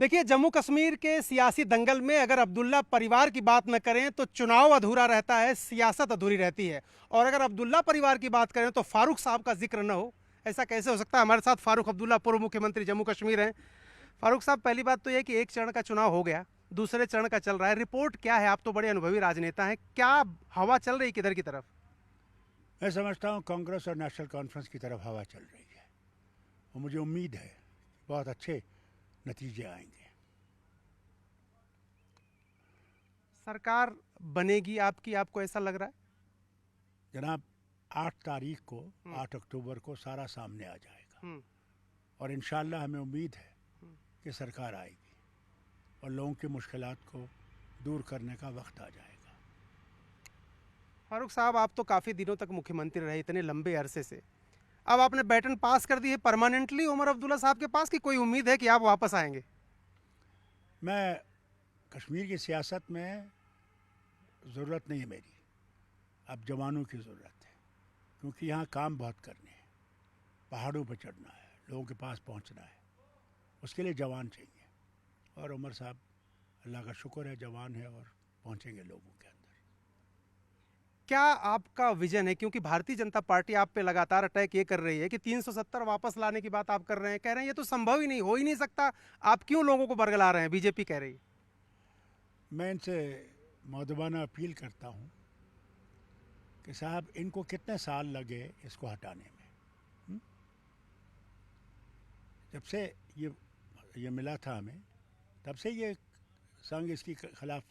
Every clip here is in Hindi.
देखिए, जम्मू कश्मीर के सियासी दंगल में अगर अब्दुल्ला परिवार की बात न करें तो चुनाव अधूरा रहता है, सियासत अधूरी रहती है। और अगर अब्दुल्ला परिवार की बात करें तो फारूक साहब का जिक्र न हो, ऐसा कैसे हो सकता है। हमारे साथ फारूक अब्दुल्ला, पूर्व मुख्यमंत्री जम्मू कश्मीर हैं। फारूक साहब, पहली बात तो यह कि एक चरण का चुनाव हो गया, दूसरे चरण का चल रहा है। रिपोर्ट क्या है? आप तो बड़े अनुभवी राजनेता हैं, क्या हवा चल रही किधर की तरफ? मैं समझता हूँ कांग्रेस और नेशनल कॉन्फ्रेंस की तरफ हवा चल रही है और मुझे उम्मीद है बहुत अच्छे नतीजे आएंगे। सरकार बनेगी आपकी, आपको ऐसा लग रहा है? जनाब, 8 तारीख को हम्म, 8 अक्टूबर को सारा सामने आ जाएगा हम्म, और इंशाल्लाह हमें उम्मीद है हम्म। कि सरकार आएगी और लोगों की मुश्किलात को दूर करने का वक्त आ जाएगा। फारूक साहब, आप तो काफ़ी दिनों तक मुख्यमंत्री रहे, इतने लंबे अरसे से। अब आपने बैटन पास कर दी है परमानेंटली उमर अब्दुल्ला साहब के पास, कि कोई उम्मीद है कि आप वापस आएंगे? मैं कश्मीर की सियासत में ज़रूरत नहीं है मेरी, अब जवानों की ज़रूरत है, क्योंकि यहाँ काम बहुत करने हैं, पहाड़ों पर चढ़ना है, लोगों के पास पहुँचना है, उसके लिए जवान चाहिए। और उमर साहब, अल्लाह का शुक्र है, जवान है और पहुँचेंगे लोगों के अंदर। क्या आपका विजन है, क्योंकि भारतीय जनता पार्टी आप पे लगातार अटैक ये कर रही है कि 370 वापस लाने की बात आप कर रहे हैं, कह रहे हैं ये तो संभव ही नहीं, हो ही नहीं सकता। आप क्यों लोगों को बरगला रहे हैं? बीजेपी कह रही है। मैं इनसे मौदबाना अपील करता हूँ कि साहब, इनको कितने साल लगे इसको हटाने में। हुँ? जब से ये मिला था हमें, तब से ये संघ इसकी खिलाफ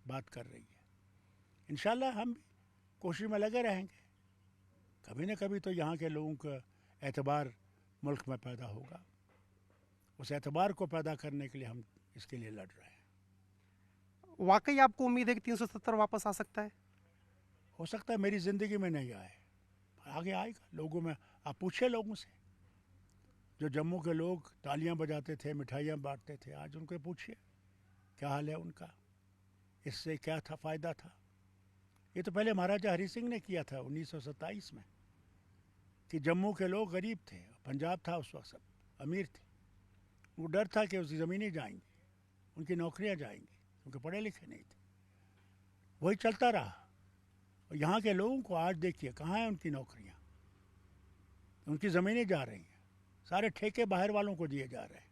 बात कर रही है। इंशाल्लाह हम भी कोशिश में लगे रहेंगे, कभी न कभी तो यहाँ के लोगों का एतबार मुल्क में पैदा होगा। उस एतबार को पैदा करने के लिए हम इसके लिए लड़ रहे हैं। वाकई आपको उम्मीद है कि 370 वापस आ सकता है? हो सकता है मेरी ज़िंदगी में नहीं आए, आगे आएगा। लोगों में आप पूछिए, लोगों से जो जम्मू के लोग तालियां बजाते थे, मिठाइयाँ बांटते थे, आज उनको पूछिए क्या हाल है उनका, इससे क्या था फ़ायदा था। ये तो पहले महाराजा हरि सिंह ने किया था 1927 में, कि जम्मू के लोग गरीब थे, पंजाब था उस वक्त सब अमीर थे, उनको डर था कि उसकी ज़मीनें जाएंगी, उनकी नौकरियां जाएंगी, क्योंकि पढ़े लिखे नहीं थे। वही चलता रहा और यहाँ के लोगों को आज देखिए कहाँ है उनकी नौकरियां, उनकी ज़मीनें जा रही हैं, सारे ठेके बाहर वालों को दिए जा रहे हैं,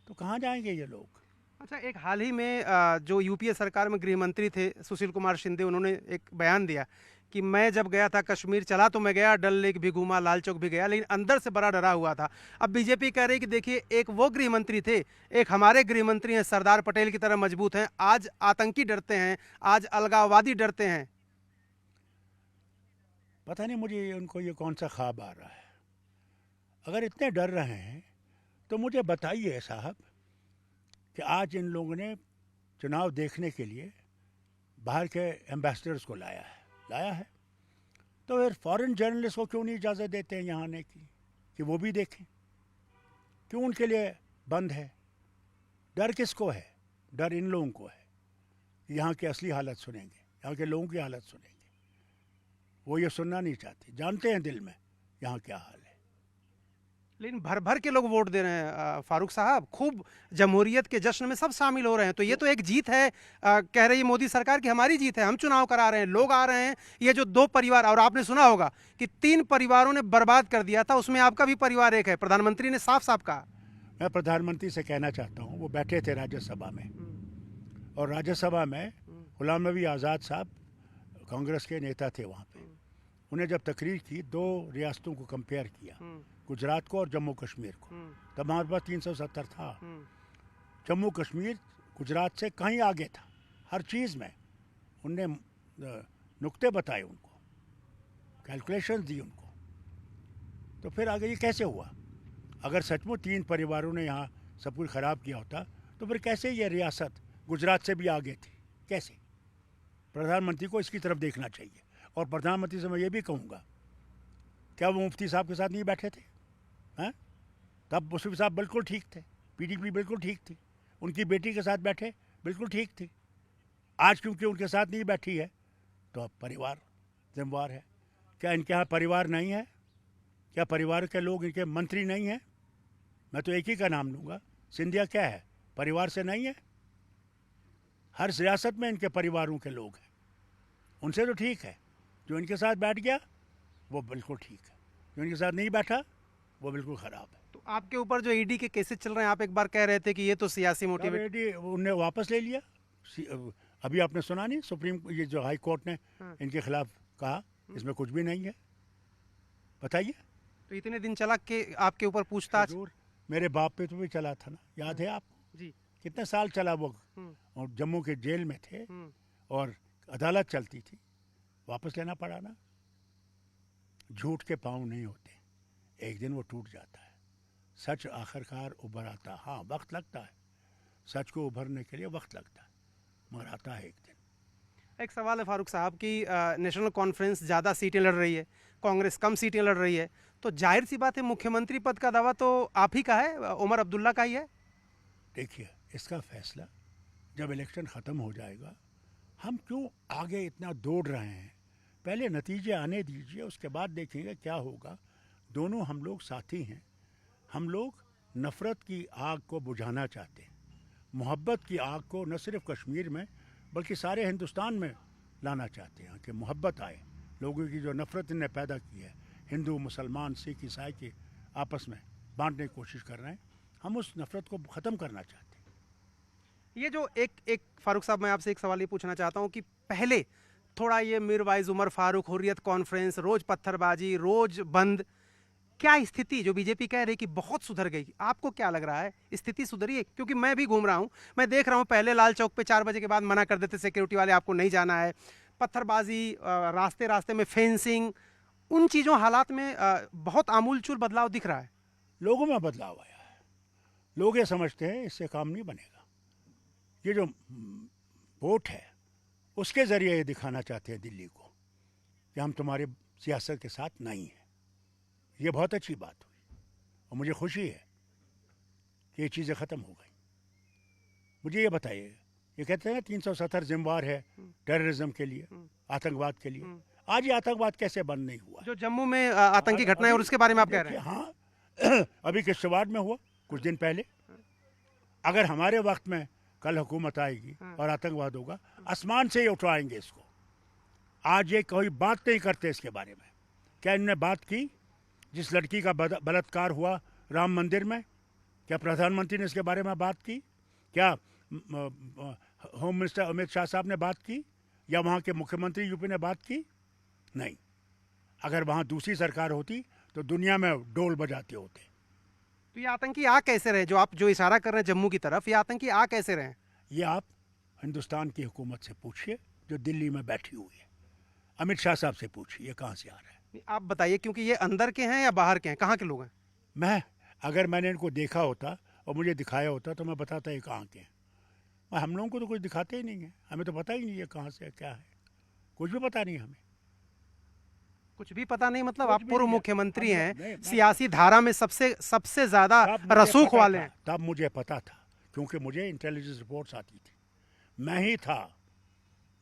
तो कहाँ जाएंगे ये लोग। अच्छा, एक हाल ही में जो यूपीए सरकार में गृह मंत्री थे सुशील कुमार शिंदे, उन्होंने एक बयान दिया कि मैं जब गया था कश्मीर, चला तो मैं गया, डल लेक भी घूमा, लाल चौक भी गया, लेकिन अंदर से बड़ा डरा हुआ था। अब बीजेपी कह रही कि देखिए, एक वो गृह मंत्री थे, एक हमारे गृह मंत्री हैं, सरदार पटेल की तरह मजबूत हैं, आज आतंकी डरते हैं, आज अलगाववादी डरते हैं। पता नहीं मुझे उनको ये कौन सा ख्वाब आ रहा है। अगर इतने डर रहे हैं तो मुझे बताइए साहब कि आज इन लोगों ने चुनाव देखने के लिए बाहर के एम्बेसडर्स को लाया है, तो फिर फॉरेन जर्नलिस्ट को क्यों नहीं इजाज़त देते हैं यहाँ आने की, कि वो भी देखें? क्यों उनके लिए बंद है? डर किसको है? डर इन लोगों को है। यहाँ की असली हालत सुनेंगे, यहाँ के लोगों की हालत सुनेंगे, वो ये सुनना नहीं चाहते, जानते हैं दिल में यहाँ क्या हाल है। लेकिन भर भर के लोग वोट दे रहे हैं फारूक साहब, खूब जमहूरियत के जश्न में सब शामिल हो रहे हैं, तो ये तो एक जीत है। कह रही है मोदी सरकार की हमारी जीत है, हम चुनाव करा रहे हैं, लोग आ रहे हैं। ये जो दो परिवार, और आपने सुना होगा कि 3 परिवारों ने बर्बाद कर दिया था, उसमें आपका भी परिवार एक है, प्रधानमंत्री ने साफ साफ कहा। मैं प्रधानमंत्री से कहना चाहता हूँ, वो बैठे थे राज्यसभा में, और राज्यसभा में गुलाम नबी आज़ाद साहब कांग्रेस के नेता थे वहाँ पे, उन्हें जब तकरीर की, 2 रियासतों को कंपेयर किया, गुजरात को और जम्मू कश्मीर को, तब हमारे पास 370 था। जम्मू कश्मीर गुजरात से कहीं आगे था हर चीज़ में। उनने नुक्ते बताए उनको, कैलकुलेशन दी उनको, तो फिर आगे ये कैसे हुआ? अगर सचमुच 3 परिवारों ने यहाँ सब कुछ ख़राब किया होता, तो फिर कैसे ये रियासत गुजरात से भी आगे थी? कैसे? प्रधानमंत्री को इसकी तरफ देखना चाहिए। और प्रधानमंत्री से मैं ये भी कहूँगा, क्या वो मुफ्ती साहब के साथ नहीं बैठे थे? हैं? तब मुफ्ती साहब बिल्कुल ठीक थे, पीडीपी बिल्कुल ठीक थी, उनकी बेटी के साथ बैठे, बिल्कुल ठीक थी। आज क्योंकि उनके साथ नहीं बैठी है, तो अब परिवार जिम्मेवार है। क्या इनके यहाँ परिवार नहीं है? क्या परिवार के लोग इनके मंत्री नहीं हैं? मैं तो एक ही का नाम लूँगा, सिंधिया क्या है? परिवार से नहीं है? हर सियासत में इनके परिवारों के लोग हैं, उनसे तो ठीक है। जो इनके साथ बैठ गया वो बिल्कुल ठीक है, जो इनके साथ नहीं बैठा वो बिल्कुल ख़राब है। तो आपके ऊपर जो ईडी के केसेस चल रहे हैं, आप एक बार कह रहे थे कि ये तो सियासी अब मोटिवेट। एडी उनने वापस ले लिया। अभी आपने सुना नहीं, सुप्रीम ये जो हाई कोर्ट ने हाँ। इनके खिलाफ कहा इसमें कुछ भी नहीं है। बताइए। तो इतने दिन चला के आपके ऊपर पूछताछ। जरूर, मेरे बाप पे तो भी चला था ना, याद है आपको? जी। कितने साल चला वो, हम्म, और जम्मू के जेल में थे हम्म। और अदालत चलती थी, वापस लेना पड़ा ना। झूठ के पाँव नहीं होते, एक दिन वो टूट जाता है। सच आखिरकार उभर आता है। हाँ, वक्त लगता है, सच को उभरने के लिए वक्त लगता है, मगर आता है एक दिन। एक सवाल है फारूक साहब की, नेशनल कॉन्फ्रेंस ज़्यादा सीटें लड़ रही है, कांग्रेस कम सीटें लड़ रही है, तो जाहिर सी बात है मुख्यमंत्री पद का दावा तो आप ही का है, उमर अब्दुल्ला का ही है। देखिए, इसका फैसला जब इलेक्शन ख़त्म हो जाएगा, हम क्यों आगे इतना दौड़ रहे हैं? पहले नतीजे आने दीजिए, उसके बाद देखेंगे क्या होगा। दोनों हम लोग साथी हैं। हम लोग नफ़रत की आग को बुझाना चाहते हैं, मोहब्बत की आग को न सिर्फ कश्मीर में बल्कि सारे हिंदुस्तान में लाना चाहते हैं, कि मोहब्बत आए। लोगों की जो नफ़रत इन्हें पैदा की है, हिंदू मुसलमान सिख ईसाई के आपस में बांटने की कोशिश कर रहे हैं, हम उस नफ़रत को ख़त्म करना चाहते हैं। ये जो एक एक फारूक साहब, मैं आपसे एक सवाल ये पूछना चाहता हूँ कि पहले थोड़ा ये मीरवाइज उमर फारूक, हुर्रियत कॉन्फ्रेंस, रोज पत्थरबाजी, रोज बंद, क्या स्थिति जो बीजेपी कह रही कि बहुत सुधर गई, आपको क्या लग रहा है स्थिति सुधरी है? क्योंकि मैं भी घूम रहा हूँ, मैं देख रहा हूँ पहले लाल चौक पे 4 बजे के बाद मना कर देते सिक्योरिटी वाले, आपको नहीं जाना है। पत्थरबाजी, रास्ते रास्ते में फेंसिंग, उन चीज़ों हालात में बहुत आमूलचूल बदलाव दिख रहा है। लोगों में बदलाव आया है। लोग ये समझते हैं इससे काम नहीं बनेगा। ये जो वोट है उसके ज़रिए ये दिखाना चाहते हैं दिल्ली को कि हम तुम्हारे सियासत के साथ नहीं हैं। ये बहुत अच्छी बात हुई और मुझे खुशी है कि ये चीज़ें ख़त्म हो गई। मुझे ये बताइए, ये कहते हैं ना 370 जिम्मेवार है टेररिज्म के लिए, आतंकवाद के लिए। आज ये आतंकवाद कैसे बंद नहीं हुआ? जो जम्मू में आतंकी घटना है और उसके बारे में आप कह रहे हैं। हाँ अभी किश्तवाड़ में हुआ कुछ दिन पहले। अगर हमारे वक्त में कल हुकूमत आएगी और आतंकवाद होगा, आसमान से ही उठाएंगे इसको। आज ये कोई बात नहीं करते इसके बारे में। क्या इन्होंने बात की जिस लड़की का बलात्कार हुआ राम मंदिर में? क्या प्रधानमंत्री ने इसके बारे में बात की? क्या होम मिनिस्टर अमित शाह साहब ने बात की? या वहाँ के मुख्यमंत्री यूपी ने बात की? नहीं। अगर वहाँ दूसरी सरकार होती तो दुनिया में डोल बजाते होते। तो ये आतंकी आ कैसे रहे, जो आप जो इशारा कर रहे हैं जम्मू की तरफ, ये आतंकी आ कैसे रहे? ये आप हिंदुस्तान की हुकूमत से पूछिए जो दिल्ली में बैठी हुई है। अमित शाह साहब से पूछिए ये कहाँ से आ रहा है। आप बताइए, क्योंकि ये अंदर के हैं या बाहर के हैं, कहाँ के लोग हैं? अगर मैंने इनको देखा होता और मुझे दिखाया होता तो मैं बताता ये कहाँ के हैं। हम लोगों को तो कुछ दिखाते ही नहीं है, हमें तो पता ही नहीं है कहाँ से क्या है, कुछ भी पता नहीं हमें। कुछ भी पता नहीं मतलब? कुछ आप भी पूर्व नहीं। मुख्यमंत्री नहीं, हैं, सियासी धारा में सबसे ज्यादा रसूख वाले हैं। तब मुझे पता था, क्योंकि मुझे इंटेलिजेंस रिपोर्ट्स आती थी। मैं ही था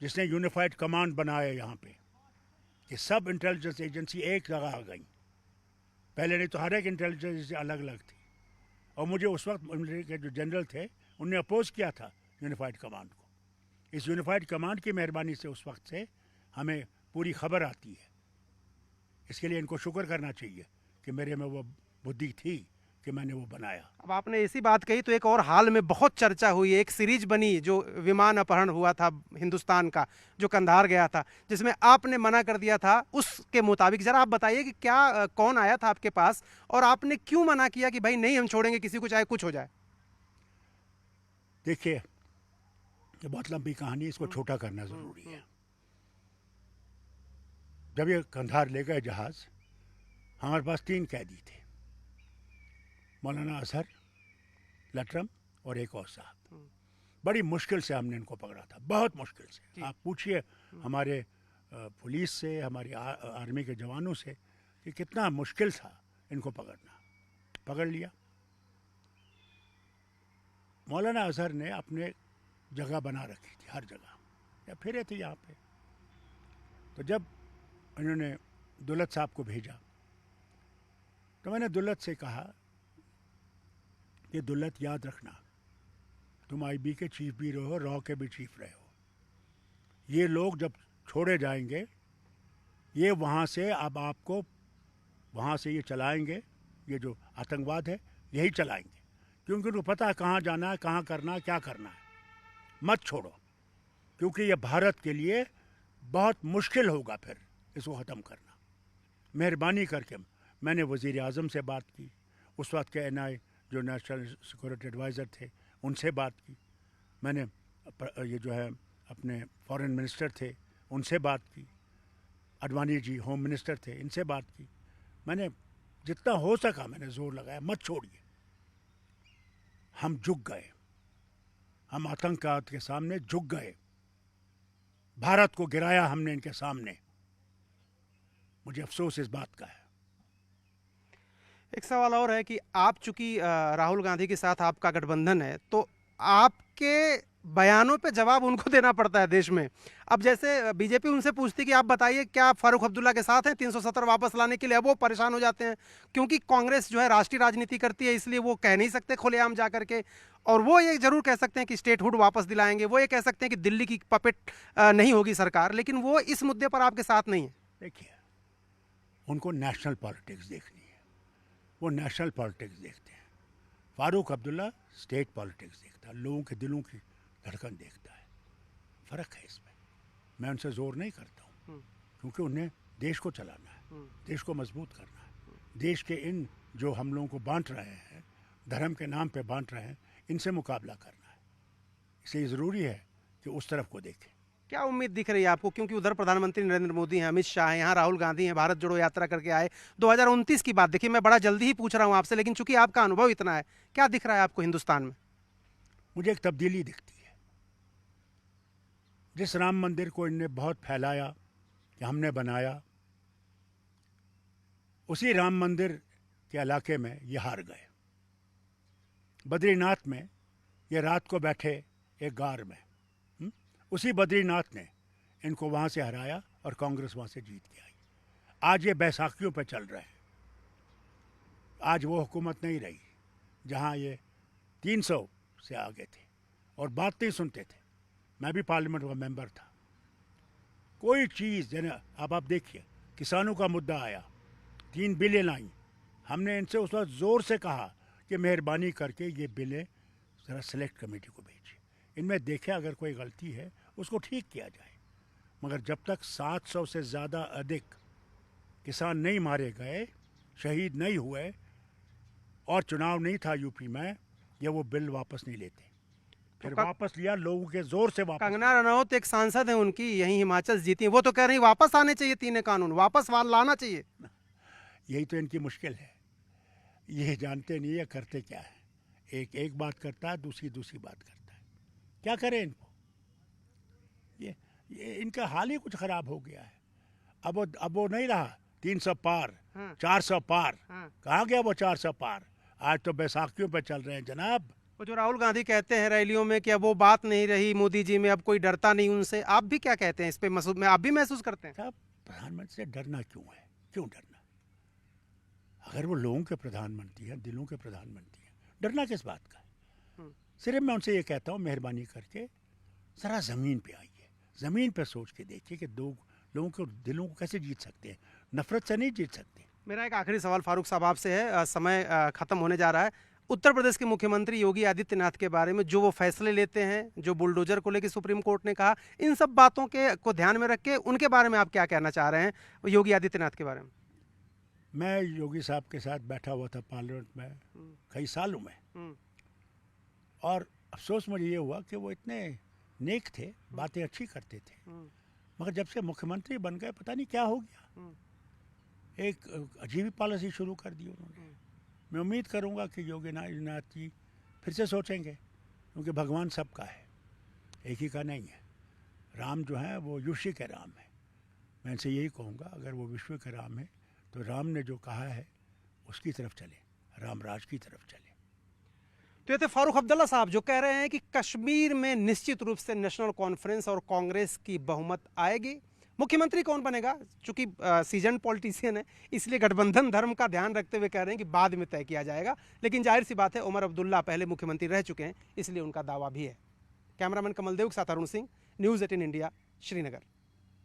जिसने यूनिफाइड कमांड बनाया यहाँ पे, कि सब इंटेलिजेंस एजेंसी एक जगह आ गई। पहले नहीं तो हर एक इंटेलिजेंस एजेंसी अलग अलग थी, और मुझे उस वक्त मिलिट्री के जो जनरल थे उनने अपोज किया था यूनिफाइड कमांड को। इस यूनिफाइड कमांड की मेहरबानी से उस वक्त से हमें पूरी खबर आती है। इसके लिए इनको शुक्र करना चाहिए कि मेरे में वो बुद्धि थी कि मैंने वो बनाया। अब आपने ऐसी बात कही तो एक और हाल में बहुत चर्चा हुई है, एक सीरीज बनी जो विमान अपहरण हुआ था हिंदुस्तान का, जो कंधार गया था, जिसमें आपने मना कर दिया था। उसके मुताबिक जरा आप बताइए कि क्या कौन आया था आपके पास और आपने क्यों मना किया कि भाई नहीं हम छोड़ेंगे किसी को चाहे कुछ हो जाए? देखिए, ये बहुत लंबी कहानी, इसको छोटा करना ज़रूरी है। जब ये कंधार ले गए जहाज़, हमारे पास 3 कैदी थे, मौलाना अजहर, लटरम और एक और साहब। बड़ी मुश्किल से हमने इनको पकड़ा था, बहुत मुश्किल से। आप पूछिए हमारे पुलिस से, हमारी आर्मी के जवानों से कि कितना मुश्किल था इनको पकड़ना। पकड़ लिया। मौलाना अजहर ने अपने जगह बना रखी थी, हर जगह या फिरे थे यहाँ पे। तो जब इन्होंने दुल्लत साहब को भेजा तो मैंने दुल्लत से कहा कि दुल्लत याद रखना, तुम आईबी के चीफ भी रहे हो, रॉ के भी चीफ रहे हो। ये लोग जब छोड़े जाएंगे, ये वहाँ से अब आपको वहाँ से ये चलाएंगे, ये जो आतंकवाद है यही चलाएंगे, क्योंकि उनको पता है कहाँ जाना है, कहाँ करना है, क्या करना है। मत छोड़ो, क्योंकि ये भारत के लिए बहुत मुश्किल होगा फिर इसको ख़त्म करना। मेहरबानी करके मैंने वज़ीर आज़म से बात की, उस वक्त के NI जो नेशनल सिक्योरिटी एडवाइज़र थे उनसे बात की, मैंने ये जो है अपने फॉरेन मिनिस्टर थे उनसे बात की, अडवाणी जी होम मिनिस्टर थे, इनसे बात की। मैंने जितना हो सका मैंने ज़ोर लगाया, मत छोड़िए। हम झुक गए, हम आतंकवाद के सामने झुक गए, भारत को गिराया हमने इनके सामने। मुझे अफसोस इस बात का है। एक सवाल और है कि आप चूंकि राहुल गांधी के साथ आपका गठबंधन है, तो आपके बयानों पे जवाब उनको देना पड़ता है देश में। अब जैसे बीजेपी उनसे पूछती कि आप बताइए क्या आप फारूक अब्दुल्ला के साथ हैं 370 वापस लाने के लिए, अब वो परेशान हो जाते हैं क्योंकि कांग्रेस जो है राष्ट्रीय राजनीति करती है, इसलिए वो कह नहीं सकते खुलेआम जा करके। और वो ये जरूर कह सकते हैं कि स्टेटहुड वापस दिलाएंगे, वो ये कह सकते हैं कि दिल्ली की पपेट नहीं होगी सरकार, लेकिन वो इस मुद्दे पर आपके साथ नहीं है। देखिए, उनको नेशनल पॉलिटिक्स देखनी है, वो नेशनल पॉलिटिक्स देखते हैं। फारूक अब्दुल्ला स्टेट पॉलिटिक्स देखता है, लोगों के दिलों की धड़कन देखता है। फ़र्क है इसमें। मैं उनसे ज़ोर नहीं करता हूँ, क्योंकि उन्हें देश को चलाना है, देश को मजबूत करना है। देश के इन जो हम लोगों को बांट रहे हैं, धर्म के नाम पे बांट रहे हैं, इनसे मुकाबला करना है। इसलिए ज़रूरी है कि उस तरफ को देखें। क्या उम्मीद दिख रही है आपको, क्योंकि उधर प्रधानमंत्री नरेंद्र मोदी हैं, अमित शाह हैं, यहाँ राहुल गांधी हैं, भारत जोड़ो यात्रा करके आए। 2029 की बात देखिए, मैं बड़ा जल्दी ही पूछ रहा हूँ आपसे, लेकिन चूंकि आपका अनुभव इतना है, क्या दिख रहा है आपको हिंदुस्तान में? मुझे एक तब्दीली दिखती है। जिस राम मंदिर को इनने बहुत फैलाया कि हमने बनाया, उसी राम मंदिर के इलाके में ये हार गए। बद्रीनाथ में ये रात को बैठे एक गार में, उसी बद्रीनाथ ने इनको वहाँ से हराया और कांग्रेस वहाँ से जीत के आई। आज ये बैसाखियों पे चल रहे हैं। आज वो हुकूमत नहीं रही जहाँ ये 300 से आगे थे और बात नहीं सुनते थे। मैं भी पार्लियामेंट का मेंबर था। कोई चीज़ जैसे अब आप देखिए, किसानों का मुद्दा आया, 3 बिलें लाई, हमने इनसे उस वक्त ज़ोर से कहा कि मेहरबानी करके ये बिलें ज़रा सेलेक्ट कमेटी को भेजिए, इनमें देखें अगर कोई गलती है उसको ठीक किया जाए। मगर जब तक 700 से ज़्यादा अधिक किसान नहीं मारे गए, शहीद नहीं हुए और चुनाव नहीं था यूपी में, ये वो बिल वापस नहीं लेते। फिर वापस लिया, लोगों के जोर से वापस। कंगना रनौत एक सांसद है उनकी, यही हिमाचल से जीती है, वो तो कह रही वापस आने चाहिए, 3 कानून वापस लाना चाहिए। यही तो इनकी मुश्किल है, ये जानते नहीं है करते क्या है। एक बात करता है, दूसरी बात करता है। क्या करें इनको? ये इनका हाल ही कुछ खराब हो गया है। अब वो नहीं रहा 300 पार, 400 पार। कहाँ गया वो 400 पार? आज तो बैसाखियों पे चल रहे हैं जनाब। वो जो राहुल गांधी कहते हैं रैलियों में कि अब वो बात नहीं रही मोदी जी में, अब कोई डरता नहीं उनसे, आप भी क्या कहते हैं इस पे? मसूद में आप भी महसूस करते हैं? साहब, प्रधानमंत्री से डरना क्यों है? क्यों डरना? अगर वो लोगों के प्रधानमंत्री हैं, दिलों के प्रधानमंत्री हैं, डरना किस बात का है? सिर्फ मैं उनसे ये कहता हूँ, मेहरबानी करके ज़रा ज़मीन पे आइए, ज़मीन पे सोच के देखिए कि लोगों के दिलों को कैसे जीत सकते हैं। नफरत से नहीं जीत सकते। मेरा एक आखिरी सवाल फारूक साहब आपसे है, समय ख़त्म होने जा रहा है। उत्तर प्रदेश के मुख्यमंत्री योगी आदित्यनाथ के बारे में जो वो फैसले लेते हैं, जो बुलडोजर को लेकर सुप्रीम कोर्ट ने कहा, इन सब बातों को ध्यान में रख के उनके बारे में आप क्या कहना चाह रहे हैं, योगी आदित्यनाथ के बारे में? मैं योगी साहब के साथ बैठा हुआ था पार्लियामेंट में कई सालों में, और अफसोस मुझे ये हुआ कि वो इतने नेक थे, बातें अच्छी करते थे, मगर जब से मुख्यमंत्री बन गए पता नहीं क्या हो गया, एक अजीब पॉलिसी शुरू कर दी उन्होंने। मैं उम्मीद करूंगा कि योगी आदित्यनाथ जी फिर से सोचेंगे, क्योंकि भगवान सबका है, एक ही का नहीं है। राम जो है वो युषि के राम है। मैं इनसे यही कहूँगा, अगर वो विश्व के राम है तो राम ने जो कहा है उसकी तरफ चले, राम राज की तरफ चले। तो ये थे फारूक अब्दुल्ला साहब, जो कह रहे हैं कि कश्मीर में निश्चित रूप से नेशनल कॉन्फ्रेंस और कांग्रेस की बहुमत आएगी मुख्यमंत्री कौन बनेगा, चूंकि सीजन पॉलिटिशियन है इसलिए गठबंधन धर्म का ध्यान रखते हुए कह रहे हैं कि बाद में तय किया जाएगा, लेकिन जाहिर सी बात है उमर अब्दुल्ला पहले मुख्यमंत्री रह चुके हैं इसलिए उनका दावा भी है। कैमरामैन कमल देव के साथ अरुण सिंह, न्यूज़ 18 इंडिया, श्रीनगर।